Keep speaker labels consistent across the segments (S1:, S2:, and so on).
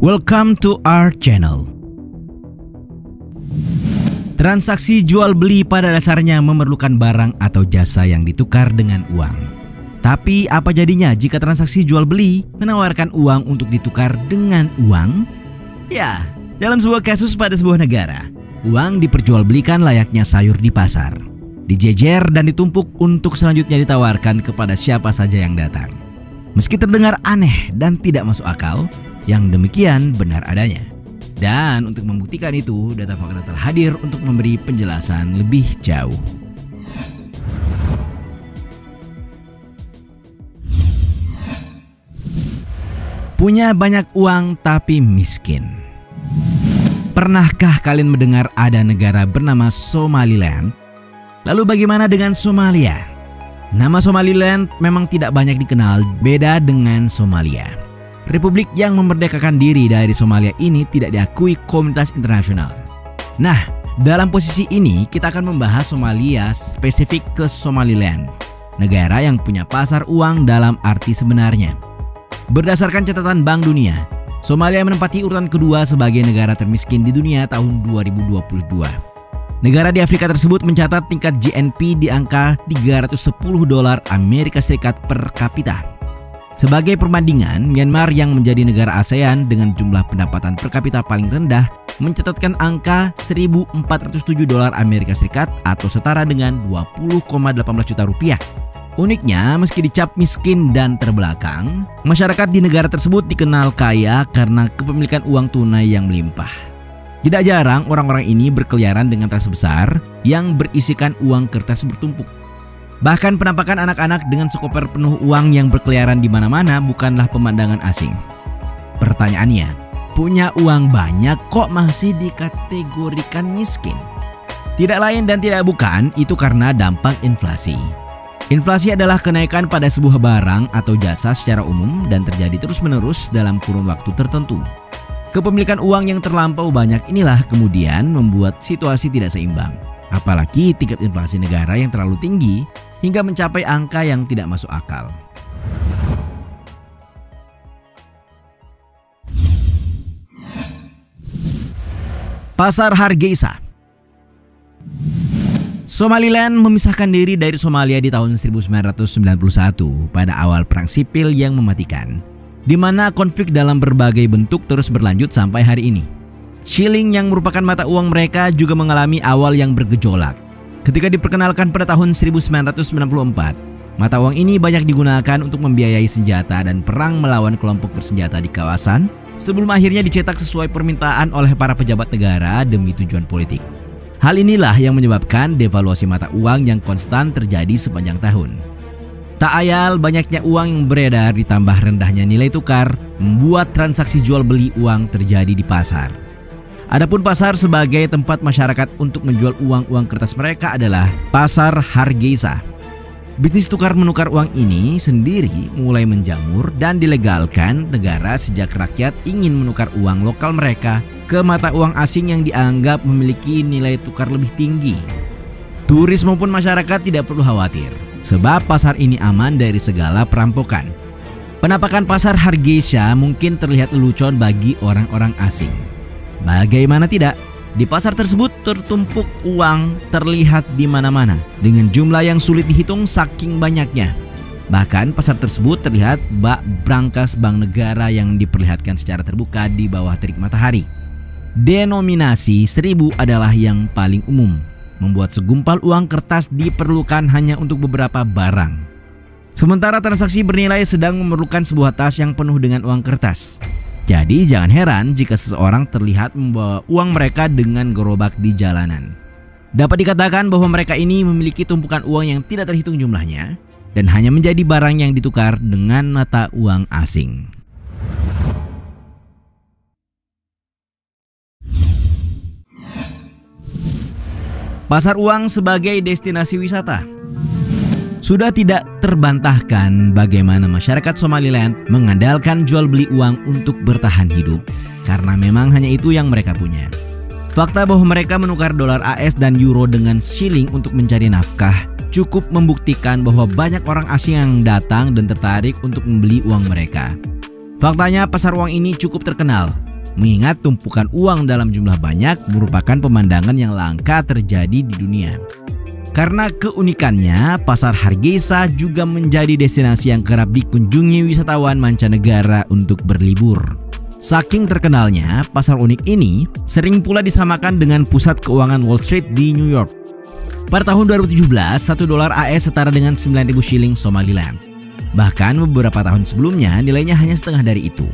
S1: Welcome to our channel. Transaksi jual beli pada dasarnya memerlukan barang atau jasa yang ditukar dengan uang. Tapi apa jadinya jika transaksi jual beli menawarkan uang untuk ditukar dengan uang? Ya, dalam sebuah kasus pada sebuah negara, uang diperjualbelikan layaknya sayur di pasar. Dijejer dan ditumpuk untuk selanjutnya ditawarkan kepada siapa saja yang datang. Meski terdengar aneh dan tidak masuk akal, yang demikian benar adanya. Dan untuk membuktikan itu, data fakta telah hadir untuk memberi penjelasan lebih jauh. Punya banyak uang tapi miskin. Pernahkah kalian mendengar ada negara bernama Somaliland? Lalu bagaimana dengan Somalia? Nama Somaliland memang tidak banyak dikenal, beda dengan Somalia. Republik yang memerdekakan diri dari Somalia ini tidak diakui komunitas internasional. Nah, dalam posisi ini kita akan membahas Somalia spesifik ke Somaliland, negara yang punya pasar uang dalam arti sebenarnya. Berdasarkan catatan Bank Dunia, Somalia menempati urutan kedua sebagai negara termiskin di dunia tahun 2022. Negara di Afrika tersebut mencatat tingkat GNP di angka $310 Amerika Serikat per kapita. Sebagai perbandingan, Myanmar yang menjadi negara ASEAN dengan jumlah pendapatan per kapita paling rendah mencatatkan angka $1.407 Amerika Serikat atau setara dengan 20,18 juta rupiah. Uniknya, meski dicap miskin dan terbelakang, masyarakat di negara tersebut dikenal kaya karena kepemilikan uang tunai yang melimpah. Tidak jarang orang-orang ini berkeliaran dengan tas besar yang berisikan uang kertas bertumpuk. Bahkan penampakan anak-anak dengan sekoper penuh uang yang berkeliaran di mana-mana bukanlah pemandangan asing. Pertanyaannya, punya uang banyak kok masih dikategorikan miskin? Tidak lain dan tidak bukan, itu karena dampak inflasi. Inflasi adalah kenaikan pada sebuah barang atau jasa secara umum dan terjadi terus-menerus dalam kurun waktu tertentu. Kepemilikan uang yang terlampau banyak inilah kemudian membuat situasi tidak seimbang. Apalagi tingkat inflasi negara yang terlalu tinggi hingga mencapai angka yang tidak masuk akal. Pasar Hargeisa. Somaliland memisahkan diri dari Somalia di tahun 1991 pada awal perang sipil yang mematikan, di mana konflik dalam berbagai bentuk terus berlanjut sampai hari ini. Shilling yang merupakan mata uang mereka juga mengalami awal yang bergejolak. Ketika diperkenalkan pada tahun 1994, mata uang ini banyak digunakan untuk membiayai senjata dan perang melawan kelompok bersenjata di kawasan sebelum akhirnya dicetak sesuai permintaan oleh para pejabat negara demi tujuan politik. Hal inilah yang menyebabkan devaluasi mata uang yang konstan terjadi sepanjang tahun. Tak ayal banyaknya uang yang beredar ditambah rendahnya nilai tukar membuat transaksi jual beli uang terjadi di pasar. Adapun pasar sebagai tempat masyarakat untuk menjual uang-uang kertas mereka adalah Pasar Hargeisa. Bisnis tukar-menukar uang ini sendiri mulai menjamur dan dilegalkan negara sejak rakyat ingin menukar uang lokal mereka ke mata uang asing yang dianggap memiliki nilai tukar lebih tinggi. Turis maupun masyarakat tidak perlu khawatir, sebab pasar ini aman dari segala perampokan. Penampakan Pasar Hargeisa mungkin terlihat lelucon bagi orang-orang asing. Bagaimana tidak, di pasar tersebut tertumpuk uang terlihat di mana-mana dengan jumlah yang sulit dihitung saking banyaknya. Bahkan pasar tersebut terlihat bak brankas bank negara yang diperlihatkan secara terbuka di bawah terik matahari. Denominasi 1000 adalah yang paling umum, membuat segumpal uang kertas diperlukan hanya untuk beberapa barang. Sementara transaksi bernilai sedang memerlukan sebuah tas yang penuh dengan uang kertas. Jadi jangan heran jika seseorang terlihat membawa uang mereka dengan gerobak di jalanan. Dapat dikatakan bahwa mereka ini memiliki tumpukan uang yang tidak terhitung jumlahnya dan hanya menjadi barang yang ditukar dengan mata uang asing. Pasar uang sebagai destinasi wisata. Sudah tidak terbantahkan bagaimana masyarakat Somaliland mengandalkan jual beli uang untuk bertahan hidup karena memang hanya itu yang mereka punya. Fakta bahwa mereka menukar dolar AS dan euro dengan shilling untuk mencari nafkah cukup membuktikan bahwa banyak orang asing yang datang dan tertarik untuk membeli uang mereka. Faktanya pasar uang ini cukup terkenal mengingat tumpukan uang dalam jumlah banyak merupakan pemandangan yang langka terjadi di dunia. Karena keunikannya, pasar Hargeisa juga menjadi destinasi yang kerap dikunjungi wisatawan mancanegara untuk berlibur. Saking terkenalnya, pasar unik ini sering pula disamakan dengan pusat keuangan Wall Street di New York. Pada tahun 2017, $1 AS setara dengan 9.000 shilling Somaliland. Bahkan beberapa tahun sebelumnya nilainya hanya setengah dari itu.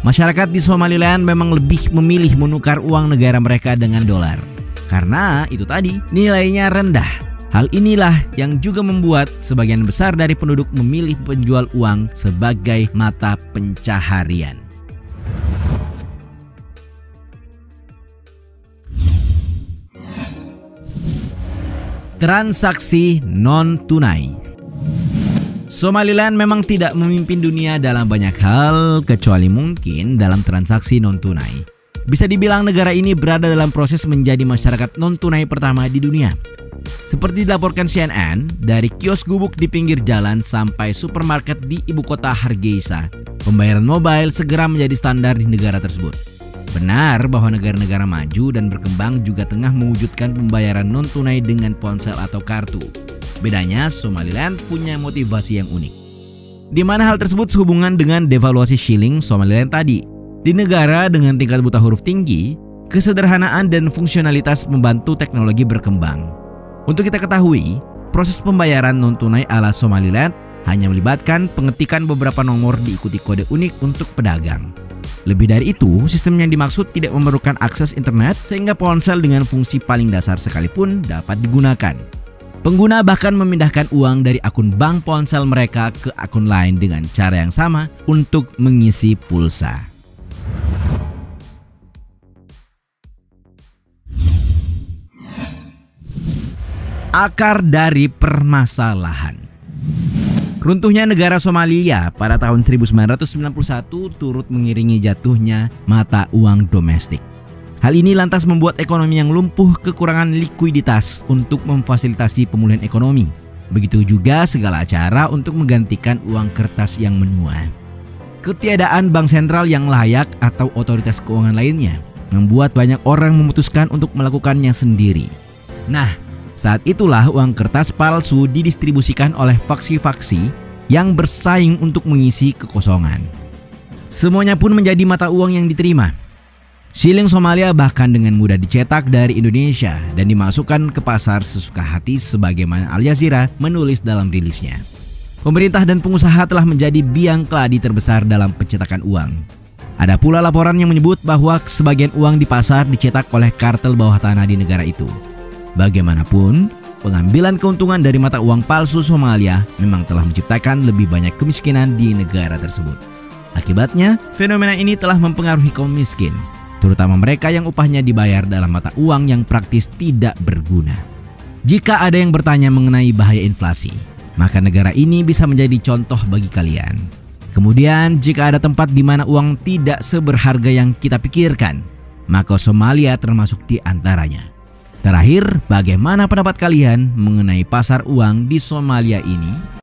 S1: Masyarakat di Somaliland memang lebih memilih menukar uang negara mereka dengan dolar. Karena itu tadi, nilainya rendah. Hal inilah yang juga membuat sebagian besar dari penduduk memilih penjual uang sebagai mata pencaharian. Transaksi non-tunai. Somaliland memang tidak memimpin dunia dalam banyak hal, kecuali mungkin dalam transaksi non-tunai. Bisa dibilang negara ini berada dalam proses menjadi masyarakat non-tunai pertama di dunia. Seperti dilaporkan CNN, dari kios gubuk di pinggir jalan sampai supermarket di ibu kota Hargeisa, pembayaran mobile segera menjadi standar di negara tersebut. Benar bahwa negara-negara maju dan berkembang juga tengah mewujudkan pembayaran non-tunai dengan ponsel atau kartu. Bedanya, Somaliland punya motivasi yang unik, di mana hal tersebut sehubungan dengan devaluasi shilling Somaliland tadi. Di negara dengan tingkat buta huruf tinggi, kesederhanaan dan fungsionalitas membantu teknologi berkembang. Untuk kita ketahui, proses pembayaran non-tunai ala Somaliland hanya melibatkan pengetikan beberapa nomor diikuti kode unik untuk pedagang. Lebih dari itu, sistem yang dimaksud tidak memerlukan akses internet sehingga ponsel dengan fungsi paling dasar sekalipun dapat digunakan. Pengguna bahkan memindahkan uang dari akun bank ponsel mereka ke akun lain dengan cara yang sama untuk mengisi pulsa. Akar dari permasalahan. Runtuhnya negara Somalia pada tahun 1991 turut mengiringi jatuhnya mata uang domestik. Hal ini lantas membuat ekonomi yang lumpuh kekurangan likuiditas untuk memfasilitasi pemulihan ekonomi. Begitu juga segala cara untuk menggantikan uang kertas yang menua. Ketiadaan bank sentral yang layak atau otoritas keuangan lainnya membuat banyak orang memutuskan untuk melakukannya sendiri. Nah, saat itulah uang kertas palsu didistribusikan oleh faksi-faksi yang bersaing untuk mengisi kekosongan. Semuanya pun menjadi mata uang yang diterima. Shilling Somalia bahkan dengan mudah dicetak dari Indonesia dan dimasukkan ke pasar sesuka hati sebagaimana Al Jazeera menulis dalam rilisnya. Pemerintah dan pengusaha telah menjadi biang keladi terbesar dalam pencetakan uang. Ada pula laporan yang menyebut bahwa sebagian uang di pasar dicetak oleh kartel bawah tanah di negara itu. Bagaimanapun, pengambilan keuntungan dari mata uang palsu Somalia memang telah menciptakan lebih banyak kemiskinan di negara tersebut. Akibatnya, fenomena ini telah mempengaruhi kaum miskin, terutama mereka yang upahnya dibayar dalam mata uang yang praktis tidak berguna. Jika ada yang bertanya mengenai bahaya inflasi, maka negara ini bisa menjadi contoh bagi kalian. Kemudian, jika ada tempat di mana uang tidak seberharga yang kita pikirkan, maka Somalia termasuk di antaranya. Terakhir, bagaimana pendapat kalian mengenai pasar uang di Somalia ini?